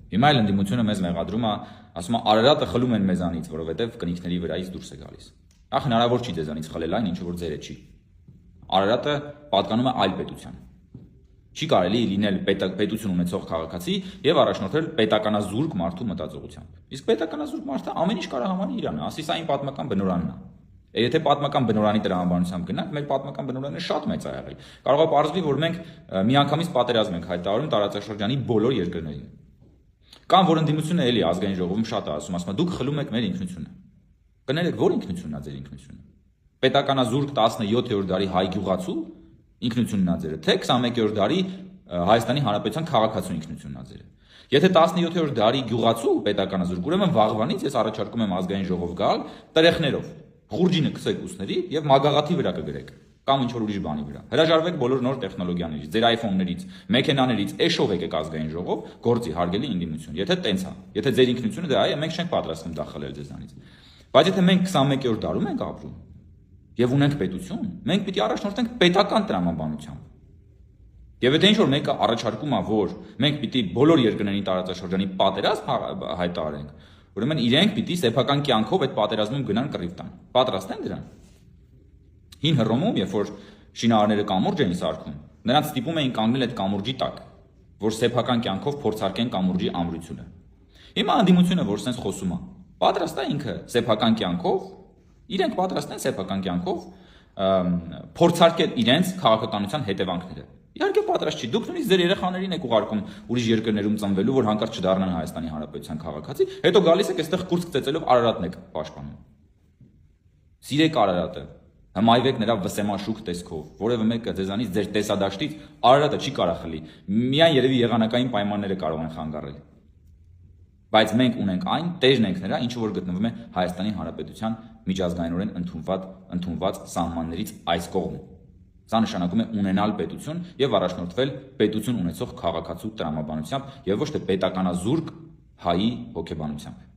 Հիմա էլ ընդդիմությունը մեզ մեղադրում է, ասում է Արարատը խլում են մեզանից, որովհետև կնիքների վրայից դուրս է գալիս։ Ախ հնարավոր չի ձեզանից խլել այն, ինչ որ ձերը չի։ Արարատը պատկանում է այլ պետության։ Չի կարելի լինել պետություն ունեցող քաղաքացի եւ առաջնորդել պետականազուրկ մարդու մտածողությամբ։ Իսկ պետականազուրկ մարդը ամեն ինչ կարող համանի իրանը, ասի սա իմ պատմական բնորանն է։ Եթե պատմական բնորանի տրամաբանությամբ գնանք, մեր պատմական բնորանը շատ մեծ է եղել։ Կարող է պարզվի, որ մենք միանգամից պատերազմ ենք հայտարարում տարածաշրջանի բոլոր երկրներին։ Կամ որ ընդդիմությունը էլի ազգային ժողովում շատ է ասում, ասում է դուք խլում եք մեր ինքնությունը։ Կներեք, որ ինքնությունն է ձեր ինքնությունը։ Պետականազուրկ 17-րդ դարի հայ գյուղացու ինքնությունն է ձերը, թե 21-րդ դարի Հայաստանի Հանրապետության քաղաքացու ինքնությունն է ձերը։ Եթե 17-րդ դարի գյուղացու պետականազուրկ, ուրեմն վաղվանից ես առաջարկում եմ ազգային ժողով գալ տրեխներով, խուրջինը քսեք ուսների եւ մագաղաթի վրա կգրեք կամ ինչ որ ուրիշ բանի վրա։ Հրաժարվեք բոլոր նոր տեխնոլոգիաներից, ձեր iPhone-ներից, մեքենաներից, էշով եկեք ազգային ժողով, գործի հարգելի ընդդիմություն։ Եթե տենց է, եթե ձեր ինքնությունը դա է, մենք չենք պատրաստվում դա խլել ձեզանից։ Բայց եթե մենք 21-րդ դարում ենք ապրում եւ ունենք պետություն, մենք պիտի առաջնորդենք պետական տրամաբանությամբ։ Եվ եթե ինչ-որ մեկը առաջարկում է, որ մենք պիտի բոլոր երկրների տարածաշրջանի պատերազմ հայտարարենք, ուրեմն իրենք պիտի սեփական կյանքով այդ պատերազմում գնան կռիվ տան։ Պատրաստ են դրան։ Հին Հռոմում, երբ որ շինարարները կամուրջ էին սարքում, նրանց ստիպում էին կանգնել այդ կամուրջի տակ, որ սեփական կյանքով փորձարկեն կամուրջի ամրությունը։ Հիմա ընդդիմությունը, որ sense խոսում է, պատրաստ է ինքը սեփական կյանքով, իրենք պատրաստ են սեփական կյանքով փորձարկել իրենց քաղաքականության հետևանքները։ Իհարկե պատրաստ չի։ Դուք նույնիսկ ձեր երեխաներին եք ուղարկում ուրիշ երկրներում ծնվելու, որ հանկարծ չդառնան Հայաստանի Հանրապետության քաղաքացի, հետո գալիս եք այստեղ կուրս ծեծելով Արարատն եք պաշտպանում։ Սիրեք Արարատը, հմայվեք նրա վսեմաշուք տեսքով, որևէ մեկը ձեզանից ձեր տեսադաշտից Արարատը չի կարող խլի։ Միայն երևի եղանակային պայմանները կարող են խանգարել։ Բայց մենք ունենք այն, տեժն ենք նրա, ինչը որ գտնվում է Հայաստանի Հանրապետության միջազգայինորեն ընդունված սահմաններից այս կողմում։ Սա նշանակում է ունենալ պետություն եւ առաջնորդվել պետություն ունեցող քաղաքացու տրամաբանությամբ եւ ոչ թե պետականազուրկ հայի հոգեբանությամբ։